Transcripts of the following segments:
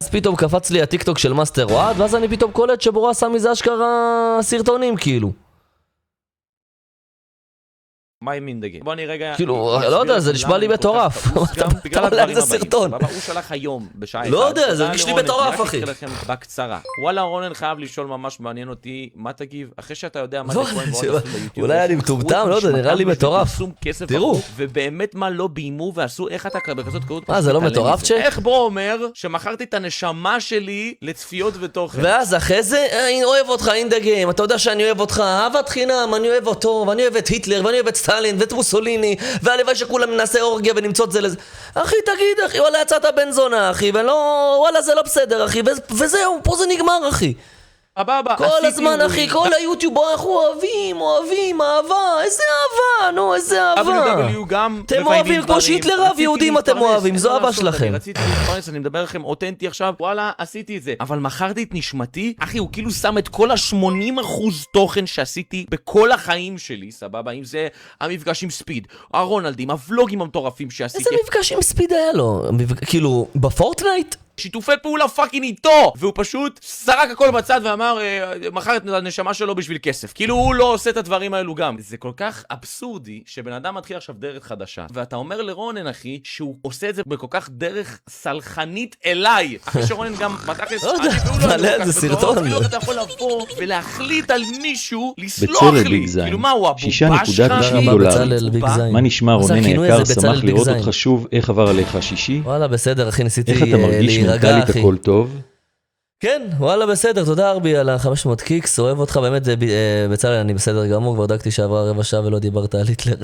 אז פתאום קפץ לי הטיקטוק של מאסטר אוהד, ואז אני פתאום קולט שבורא שם מזה אשכרה סרטונים כאילו. מה עם מינדגי? בוא אני רגע... כאילו, לא יודע, זה נשמע לי מטורף. בגלל הדברים הבאים. הוא שלח היום בשעה 1. לא יודע, זה הרגיש לי מטורף, אחי. אני רק אקרא לכם בקצרה. וואלה, רונן חייב לשאול, ממש מעניין אותי מה תגיב, אחרי שאתה יודע מה דקוין ועוד עשו ביוטיוב. אולי אני מטומטם, לא יודע, נראה לי מטורף. תראו. ובאמת מה לא ביימו ועשו, איך אתה בכזאת קרות... מה, זה לא מטורף צ'ק? איך בו אומר שמכרתי את הנשמה שלי לצפיות ותוכן. ואז אחרי זה, אני אוהב אותך אינדגיים, אתה יודע שאני אוהב אותך, אהבת חינם, אני אוהב אותו, ואני אוהב את היטלר, ואני אוהב את סטלין, ואת מוסוליני, והלוואי שכולם נעשה אורגיה ונמצוא את זה לזה. אחי, תגיד, אחי, וואלה, יצאת בן זונה, אחי, ולא, וואלה, זה לא בסדר, אחי, וזהו, פה זה נגמר, אחי. כל הזמן, אחי, כל היוטיוב, אנחנו אוהבים, אהבה, איזה אהבה, נו, איזה אהבה. אתם אוהבים כמו שהיטלר אהב יהודים, אתם אוהבים, זו אהבה שלכם. רציתי להתפרנס, אני מדבר לכם אותנטי עכשיו, וואלה, עשיתי את זה. אבל מכרתי את נשמתי, אחי, הוא כאילו שם את כל ה-80% תוכן שעשיתי בכל החיים שלי, סבבה? אם זה המפגש עם ספיד, הרונלדים, הוולוגים המטורפים שעשיתי. איזה מפגש עם ספיד היה לו? כאילו, בפורטנייט? שיתופי פעולה פאקינג איתו, והוא פשוט סרק הכל בצד ואמר מכר את הנשמה שלו בשביל כסף. כאילו הוא לא עושה את הדברים האלו גם. זה כל כך אבסורדי שבן אדם מתחיל עכשיו דרך חדשה, ואתה אומר לרונן אחי שהוא עושה את זה בכל כך דרך סלחנית אליי, אחרי שרונן גם בתכלס מעלה על זה סרטון. אפילו אתה יכול לבוא ולהחליט על מישהו לסלוח לי. כאילו מה הוא הבובה שלך? מה נשמע רונן היקר, שמח לראות אותך שוב, איך עבר עליך השישי? וואלה בסדר אחי, ניסיתי איך אתה מרגיש מנטלית הכל טוב? כן, וואלה בסדר, תודה ארבי על ה-500 קיקס, אוהב אותך באמת בצלאל, אני בסדר גמור, כבר דקתי שעברה רבע שעה ולא דיברת על היטלר,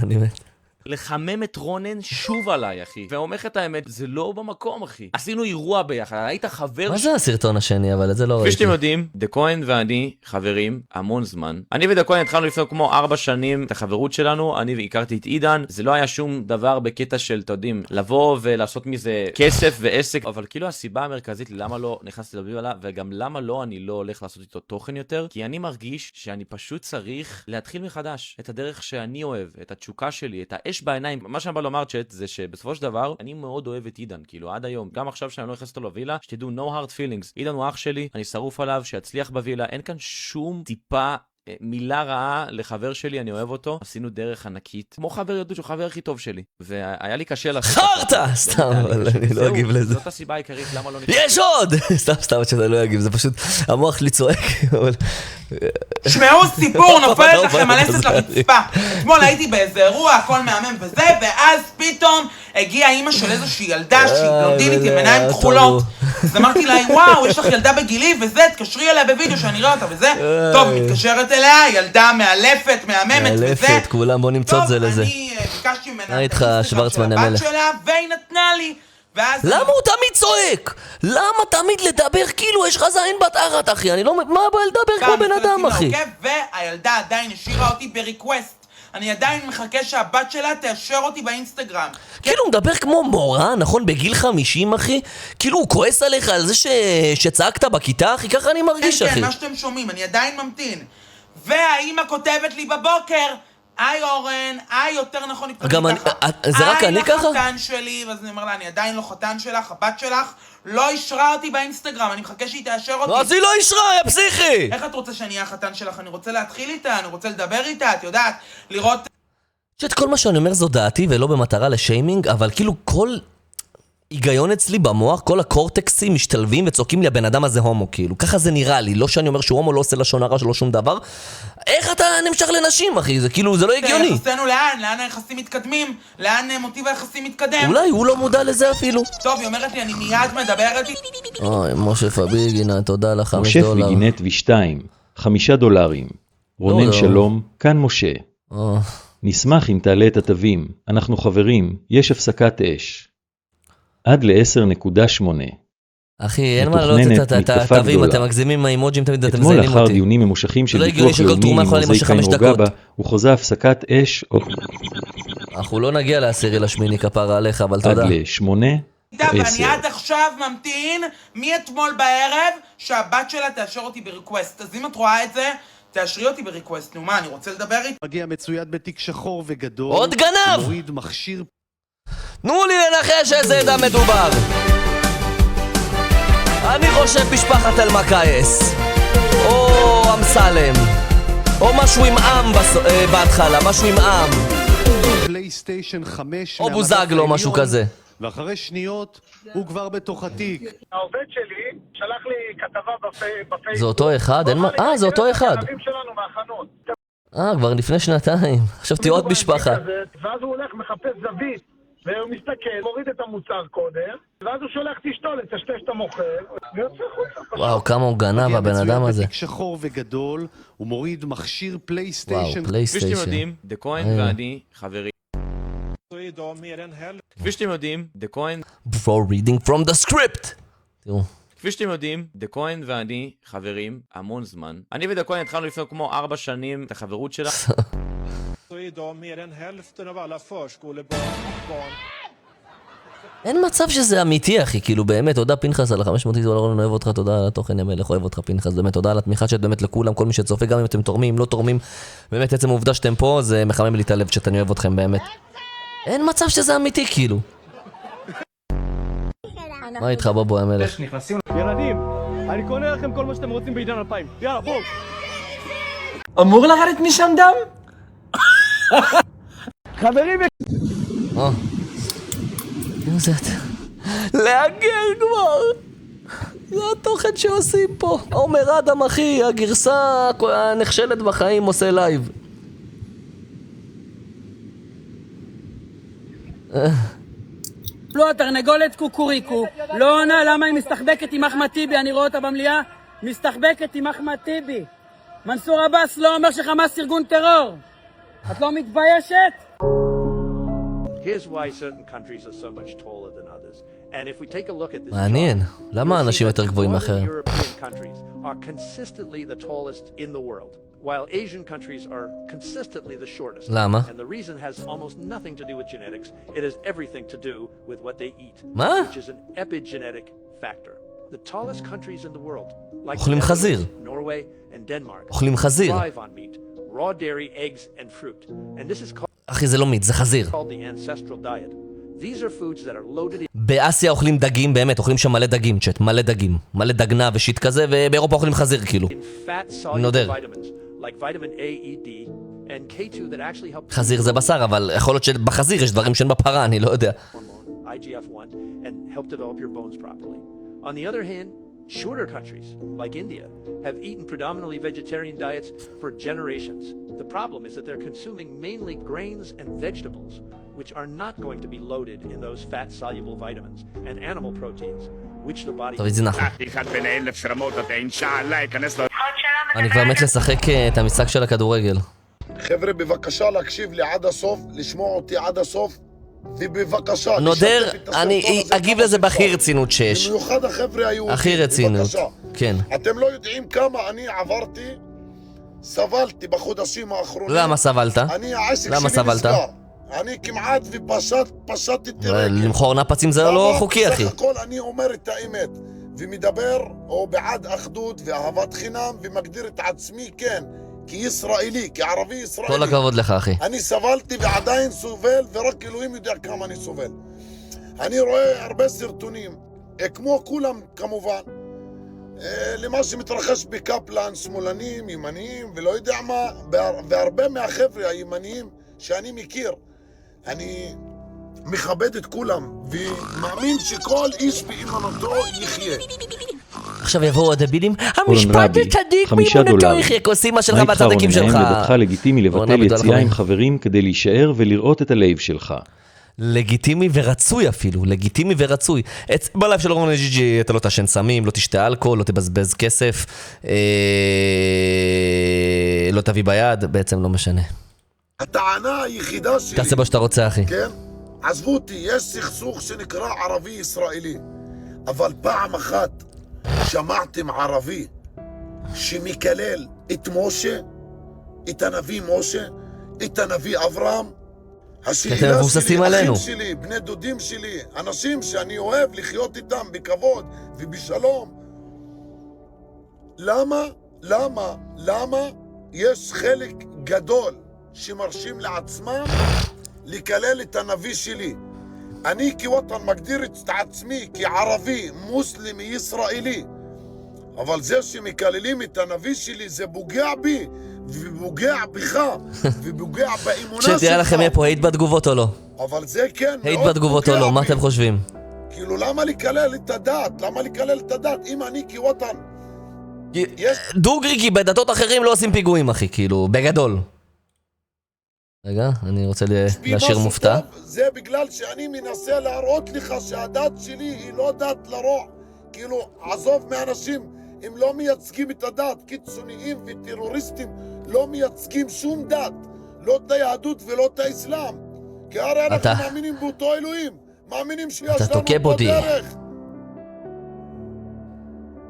אני מת. לחמם את רונן שוב עליי, אחי. ואומר לך את האמת, זה לא במקום, אחי. עשינו אירוע ביחד, היית חבר... מה זה הסרטון השני, אבל את זה לא ראיתי. כפי שאתם יודעים, דקוין ואני חברים המון זמן. אני ודקוין התחלנו לפני כמו 4 שנים את החברות שלנו, אני הכרתי את עידן, זה לא היה שום דבר בקטע של, אתה יודעים, לבוא ולעשות מזה כסף ועסק, אבל כאילו הסיבה המרכזית למה לא נכנסתי לדבר עליו, וגם למה לא אני לא הולך לעשות איתו תוכן יותר, כי אני מרגיש שאני פשוט צריך להתחיל מחדש את הדרך שאני אוהב, את התשוקה שלי, את האש בעיניים. מה שאני בא לומר צ'אט זה שבסופו של דבר אני מאוד אוהב את עידן, כאילו עד היום, גם עכשיו שאני לא נכנס אותו לווילה, שתדעו no hard feelings. עידן הוא אח שלי, אני שרוף עליו, שיצליח בווילה, אין כאן שום טיפה מילה רעה לחבר שלי, אני אוהב אותו, עשינו דרך ענקית, כמו חבר ילדות שהוא חבר הכי טוב שלי, והיה לי קשה לעשות... חרטה! סתם, אני לא אגיב לזה. זאת הסיבה העיקרית, למה לא נכנס... יש עוד! סתם שאתה לא אגיב, זה פשוט המוח לי צועק, אבל... שמעו סיפור, נופלת לכם הלסת לרצפה. אתמול הייתי באיזה אירוע, הכל מהמם וזה, ואז פתאום הגיעה אימא של איזושהי ילדה שהיא בלונדינית עם עיניים כחולות. אז אמרתי לה, וואו, יש לך ילדה בגילי וזה, תקשרי אליה בווידאו שאני אראה אותה וזה. טוב, מתקשרת אליה, ילדה מאלפת, מהממת וזה. מאלפת, כולם בוא נמצוא את זה לזה. טוב, אני ביקשתי ממנה איתך שוורצמן המלך. והיא נתנה לי. למה הוא תמיד צועק? למה תמיד לדבר כאילו יש לך זין בת ערת אחי? אני לא... מה הבא לדבר כמו בן אדם אחי? והילדה עדיין השאירה אותי בריקווסט. אני עדיין מחכה שהבת שלה תאשר אותי באינסטגרם. כאילו הוא מדבר כמו מורה, נכון? בגיל 50 אחי? כאילו הוא כועס עליך על זה שצעקת בכיתה אחי? ככה אני מרגיש אחי. כן, מה שאתם שומעים, אני עדיין ממתין. והאימא כותבת לי בבוקר, היי אורן, יותר נכון גם זה רק אני ככה? לחתן שלי, ואז אני אומר לה, אני עדיין לא חתן שלך, הבת שלך לא אישרה אותי באינסטגרם, אני מחכה שהיא תאשר אותי. אז היא לא אישרה, יא פסיכי! איך את רוצה שאני אהיה החתן שלך? אני רוצה להתחיל איתה, אני רוצה לדבר איתה, את יודעת, לראות... שאת כל מה שאני אומר זו דעתי ולא במטרה לשיימינג, אבל כאילו כל היגיון אצלי במוח, כל הקורטקסים משתלבים וצועקים לי הבן אדם הזה הומו, כאילו, ככה זה נראה לי, לא שאני אומר שהוא הומו, לא עושה לשון הרע שלו שום דבר. איך אתה נמשך לנשים, אחי? זה כאילו, זה לא הגיוני. יחסנו לאן? לאן היחסים מתקדמים? לאן מוטיב היחסים מתקדם? אולי הוא לא מודע לזה אפילו. טוב, היא אומרת לי, אני מיד מדברת איתי. אוי, משה פביגינה, תודה לך, $5. משה פביגינט ו2, $5. רונן שלום, כאן משה. נשמח אם תעלה את התווים, אנחנו חברים, יש הפסקת אש. עד ל-10.8. אחי, אין מה לעלות את התווים, אתם מגזימים עם האימוג'ים, תמיד אתם מזיינים אותי. אתמול לאחר דיונים ממושכים של ביטוח לאומי עם מוזיקה רוגבה, הוא חוזה הפסקת אש... אנחנו לא נגיע ל10.8 כפרה עליך, אבל תודה. עד ל-8 או 10. ואני עד עכשיו ממתין מאתמול בערב שהבת שלה תאשר אותי בריקווסט. אז אם את רואה את זה, תאשרי אותי בריקווסט. נו מה, אני רוצה לדבר איתי. מגיע מצויד בתיק שחור וגדול. עוד גנב! מוריד מכשיר... תנו לי לנחש איזה עדה מדובר. אני חושב משפחת אלמקייס או אמסלם או משהו עם עם בהתחלה, משהו עם עם פלייסטיישן 5 או בוזגלו, משהו כזה. ואחרי שניות הוא כבר בתוך התיק. העובד שלי שלח לי כתבה בפייסבוק. זה אותו אחד? אין מה... זה אותו אחד. הערבים שלנו מהחנות. כבר לפני שנתיים. חשבתי עוד משפחה. ואז הוא הולך, מחפש זווית, והוא מסתכל, מוריד את המוצר קודם, ואז הוא שולח את אשתו לטשטש את המוכר, ויוצא חוצה. וואו, כמה הוא גנב הבן אדם הזה. בתיק שחור וגדול, הוא מוריד מכשיר פלייסטיישן. וואו, כפי שאתם יודעים, דה כהן ואני חברים. כפי שאתם יודעים, דה כהן... Before reading from the script. תראו. כפי שאתם יודעים, דה כהן ואני חברים המון זמן. אני ודה כהן התחלנו לפני כמו 4 שנים את החברות שלה. אין מצב שזה אמיתי, אחי, כאילו באמת, תודה פנחס על $500, אני אוהב אותך, תודה על התוכן, המלך, אוהב אותך פנחס, באמת, תודה על התמיכה שאת באמת לכולם, כל מי שצופה, גם אם אתם תורמים, לא תורמים, באמת, עצם העובדה שאתם פה, זה מחמם לי את הלב שאני אוהב אתכם, באמת. אין מצב שזה אמיתי, כאילו. מה איתך, בובו, המלך? ילדים, אני קונה לכם כל מה שאתם רוצים בעידן 2000. יאללה, בואו. אמור לרדת משם דם? חברים, זה להגר כבר. זה התוכן שעושים פה. עומר אדם, אחי, הגרסה הנכשלת בחיים עושה לייב. לא, התרנגולת קוקוריקו לא עונה למה היא מסתחבקת עם אחמד טיבי, אני רואה אותה במליאה מסתחבקת עם אחמד טיבי. מנסור עבאס לא אומר שחמאס ארגון טרור. את לא מתביישת? Here's why certain countries are so much taller than others. And if we take a look at this מעניין. למה אנשים יותר גבוהים מאחרים? European countries are consistently the tallest in the world, while Asian countries are consistently the shortest. למה? And the reason has almost nothing to do with genetics. It has everything to do with what they eat, מה? which is an epigenetic factor. The tallest countries in the world, like אוכלים חזיר. Norway and Denmark, אוכלים חזיר. thrive on meat, raw dairy, eggs and fruit. And this is called אחי, זה לא מיץ, זה חזיר. the ancestral diet. These are foods that are loaded in באסיה אוכלים דגים, באמת, אוכלים שם מלא דגים, צ'ט, מלא דגים. מלא דגנה ושיט כזה, ובאירופה אוכלים חזיר, כאילו. fat soluble נודר. vitamins like vitamin A, E, D and K2 that actually help חזיר זה בשר, אבל יכול להיות שבחזיר יש דברים שאין בפרה, אני לא יודע. hormone IGF-1 and help develop your bones properly. On the other hand, shorter countries like India have eaten predominantly vegetarian diets for generations. The problem is that they're consuming mainly grains and vegetables, which are not going to be loaded in those fat-soluble vitamins and animal proteins, which the body... טוב, זה נכון. אני כבר מת לשחק את המשחק של הכדורגל. חבר'ה, בבקשה להקשיב לי עד הסוף, לשמוע אותי עד הסוף, ובבקשה... נודר, אני אגיב לזה בהכי רצינות שיש. במיוחד החבר'ה היהודים, הכי רצינות, כן. אתם לא יודעים כמה אני עברתי, סבלתי בחודשים האחרונים. למה סבלת? אני העסק שלי נסגר. אני כמעט ופשטתי רגל. למכור נפצים זה לא חוקי, אחי. בסך הכל אני אומר את האמת, ומדבר או בעד אחדות ואהבת חינם, ומגדיר את עצמי, כן, כישראלי, כערבי ישראלי. כל הכבוד לך, אחי. אני סבלתי ועדיין סובל, ורק אלוהים יודע כמה אני סובל. אני רואה הרבה סרטונים, כמו כולם כמובן, למה שמתרחש בקפלן, שמאלנים, ימניים, ולא יודע מה, והרבה מהחבר'ה הימניים שאני מכיר, אני מכבד את כולם, ומאמין שכל איש באמונתו יחיה. עכשיו יבואו הדבילים, המשפט הצדיק באמונתו יחיה, כוסימה שלך והצדיקים שלך. לבדך לגיטימי לבטל יציאה עם חברים כדי להישאר ולראות את הלייב שלך. לגיטימי ורצוי אפילו, לגיטימי ורצוי. בלייב של רומן ג'י אתה לא תשן סמים, לא תשתה אלכוהול, לא תבזבז כסף, לא תביא ביד, בעצם לא משנה. הטענה היחידה שלי... תעשה מה שאתה רוצה, אחי. כן? עזבו אותי, יש סכסוך שנקרא ערבי-ישראלי. אבל פעם אחת שמעתם ערבי שמקלל את משה, את הנביא משה, את הנביא אברהם? השאלה שלי, אחים שלי, בני דודים שלי, אנשים שאני אוהב לחיות איתם בכבוד ובשלום. למה יש חלק גדול שמרשים לעצמם לקלל את הנביא שלי? אני כוואטן מגדיר את עצמי כערבי, מוסלמי, ישראלי. אבל זה שמקללים את הנביא שלי זה פוגע בי, ופוגע בך, ופוגע באמונה שלך. שתראה לכם יהיה פה, היית בתגובות או לא? אבל זה כן, היית בתגובות או לא, מה אתם חושבים? כאילו למה לקלל את הדת? למה לקלל את הדת? אם אני כוואטן... דוגרי, כי בדתות אחרים לא עושים פיגועים, אחי, כאילו, בגדול. רגע, אני רוצה להשאיר מופתע. זה בגלל שאני מנסה להראות לך שהדת שלי היא לא דת לרוע. כאילו, עזוב מאנשים, הם לא מייצגים את הדת, קיצוניים וטרוריסטים לא מייצגים שום דת. לא את היהדות ולא את האסלאם. כי הרי אנחנו מאמינים באותו אלוהים. מאמינים שיש לנו בדרך.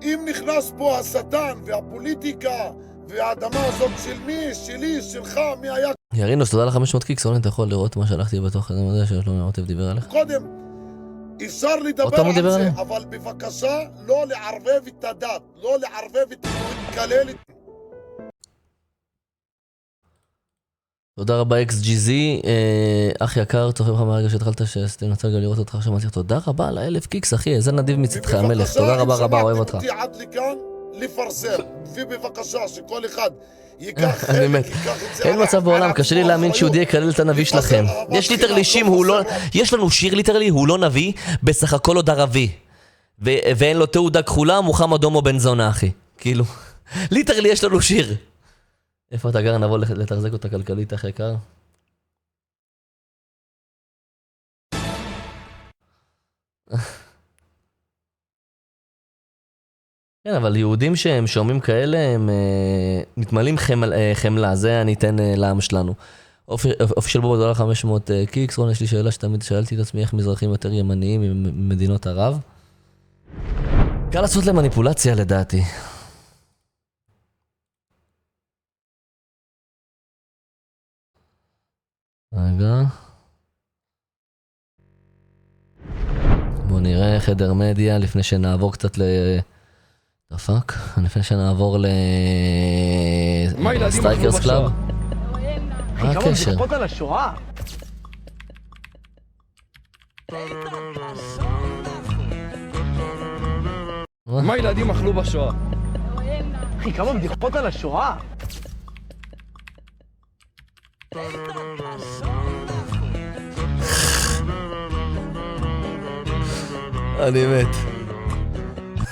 אם נכנס פה השטן והפוליטיקה והאדמה הזאת של מי, שלי, שלך, מי היה... ירינוס, תודה ל-500 קיקס, אורן, אתה יכול לראות מה שלחתי בתוך הזה שלא עוטף דיבר עליך? קודם, אפשר לדבר על זה, אבל בבקשה לא לערבב את הדת, לא לערבב את כלל את... תודה רבה XGZ, אח יקר, צופה לך מהרגע שהתחלת שתנצל גם לראות אותך, שמעתי, תודה רבה על 1000 קיקס, אחי, איזה נדיב מצדך, המלך, תודה רבה רבה, אוהב אותך. בבקשה, אם שמעתי אותי עד לכאן, לפרסם, ובבקשה שכל אחד ייקח חלק, ייקח את זה... אין מצב בעולם, קשה לי להאמין שיהודי יקלל את הנביא שלכם. יש ליטרלי שים, יש לנו שיר ליטרלי, הוא לא נביא, בסך הכל עוד ערבי. ואין לו תעודה כחולה, מוחמד הומו בן זונה, אחי. כאילו, ליטרלי יש לנו שיר. איפה אתה גר? נבוא לתחזק אותה כלכלית, אחי יקר. כן, אבל יהודים שהם שומעים כאלה, הם מתמלאים חמלה, זה אני אתן לעם שלנו. אופישל בובה דולר 500 קיקס, רון, יש לי שאלה שתמיד שאלתי את עצמי, איך מזרחים יותר ימניים ממדינות ערב? קל לעשות למניפולציה לדעתי. רגע. בואו נראה חדר מדיה לפני שנעבור קצת דפק, לפני שנעבור סטרייקרס קלאב. מה הקשר? כמה על השואה? מה ילדים אכלו בשואה? אחי, כמה בדיחות על השואה? אני מת.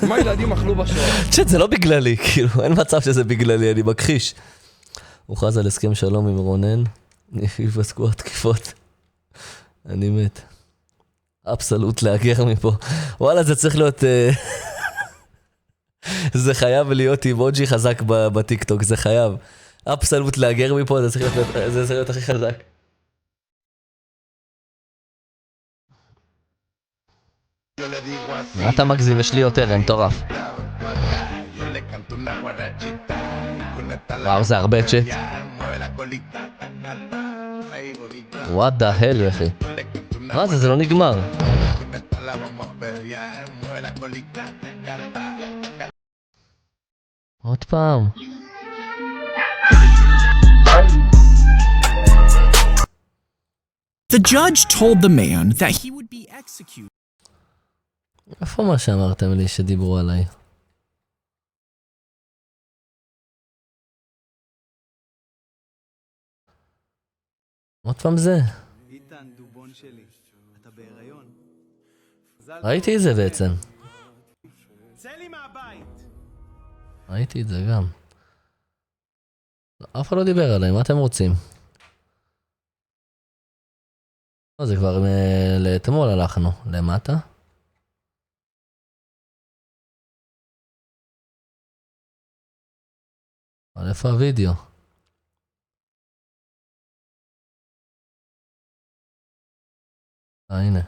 מה ילדים אכלו בשואה? תשת, זה לא בגללי, כאילו, אין מצב שזה בגללי, אני מכחיש. הוא חז על הסכם שלום עם רונן, יפסקו התקיפות. אני מת. אבסולוט להגר מפה. וואלה, זה צריך להיות... זה חייב להיות אימוג'י חזק בטיקטוק, זה חייב. אבסולוט להגר מפה, זה צריך להיות הכי חזק. מה אתה מגזים? יש לי יותר, אין מטורף. וואו, זה הרבה צ'אט. What the hell, אחי. מה זה? זה לא נגמר. עוד פעם. The judge told the man that he would be executed. איפה מה שאמרתם לי שדיברו עליי? עוד פעם זה? איתן, דובון שלי, אתה בהיריון? ראיתי את זה בעצם. צא לי מהבית! ראיתי את זה גם. אף אחד לא דיבר עליי, מה אתם רוצים? זה כבר לאתמול הלכנו. למטה? אבל איפה הוידאו? הנה.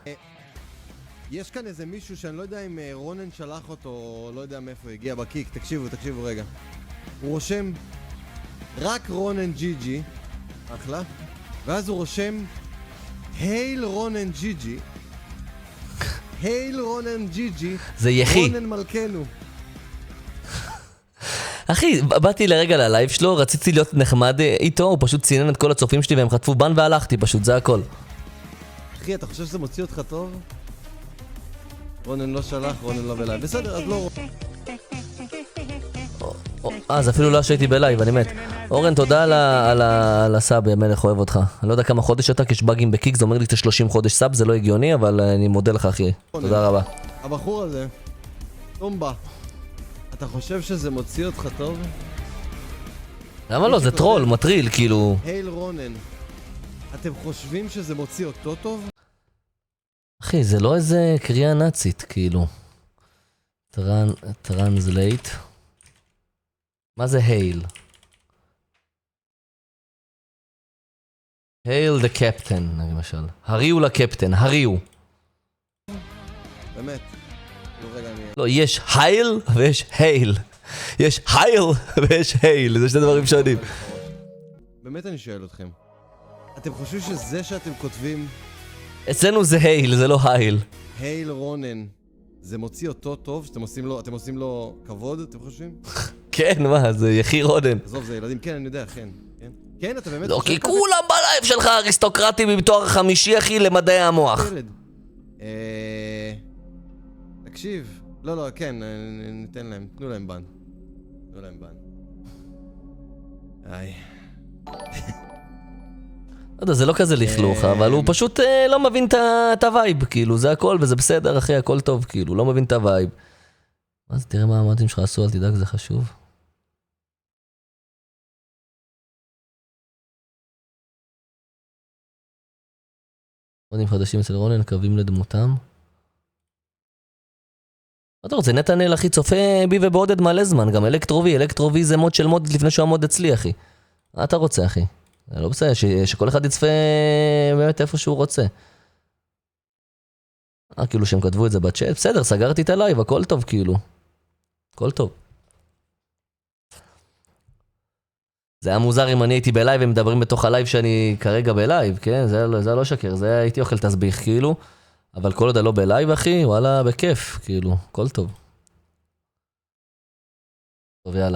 יש כאן איזה מישהו שאני לא יודע אם רונן שלח אותו או לא יודע מאיפה הגיע בקיק. תקשיבו רגע. הוא רושם רק רונן ג'י ג'י, אחלה, ואז הוא רושם הייל רונן ג'י ג'י, הייל רונן ג'י ג'י, זה יחי. רונן מלכנו. אחי, באתי לרגע ללייב שלו, רציתי להיות נחמד איתו, הוא פשוט צינן את כל הצופים שלי והם חטפו בן והלכתי פשוט, זה הכל. אחי, אתה חושב שזה מוציא אותך טוב? רונן לא שלח, רונן לא בלייב. בסדר, אז לא... אז אפילו לא שהייתי בלייב, אני מת. אורן, תודה על הסאב, המלך, אוהב אותך. אני לא יודע כמה חודש אתה, כי יש באגים בקיק, זה אומר לי 30 חודש סאב, זה לא הגיוני, אבל אני מודה לך, אחי. תודה רבה. הבחור הזה, טומבה, אתה חושב שזה מוציא אותך טוב? למה לא? זה טרול, מטריל, כאילו... הייל רונן, אתם חושבים שזה מוציא אותו טוב? אחי, זה לא איזה קריאה נאצית, כאילו. טרנסלייט. מה זה הייל? הייל דה קפטן, למשל. הריעו לקפטן, הריעו. באמת. לא, יש הייל ויש הייל. יש הייל ויש הייל, זה שני דברים שונים. באמת אני שואל אתכם. אתם חושבים שזה שאתם כותבים... אצלנו זה הייל, זה לא הייל. הייל רונן, זה מוציא אותו טוב? אתם עושים לו כבוד, אתם חושבים? כן, מה, זה יחי רונן. עזוב, זה ילדים, כן, אני יודע, כן. כן, אתה באמת... לא, כי כולם בלייב שלך אריסטוקרטים עם תואר חמישי, אחי, למדעי המוח. תקשיב. לא, כן, ניתן להם, תנו להם בן. תנו להם בן. איי. לא יודע, זה לא כזה לכלוך, אבל הוא פשוט לא מבין את הווייב, כאילו, זה הכל, וזה בסדר, אחי, הכל טוב, כאילו, לא מבין את הווייב. אז תראה מה המועדים שלך עשו, אל תדאג, זה חשוב. מועדים חדשים אצל רונן, קווים לדמותם. מה אתה רוצה, נתנאל, אחי, צופה בי ובעודד מלא זמן, גם אלקטרובי זה מוד של מוד לפני שהוא המוד אצלי, אחי. מה אתה רוצה, אחי? זה לא בסדר, שכל אחד יצפה באמת איפה שהוא רוצה. כאילו שהם כתבו את זה בצ'אט, בסדר, סגרתי את הלייב, הכל טוב, כאילו. הכל טוב. זה היה מוזר אם אני הייתי בלייב והם מדברים בתוך הלייב שאני כרגע בלייב, כן? זה לא שקר, זה הייתי אוכל תסביך, כאילו. אבל כל עוד לא בלייב, אחי, וואלה, בכיף, כאילו, הכל טוב. טוב, יאללה.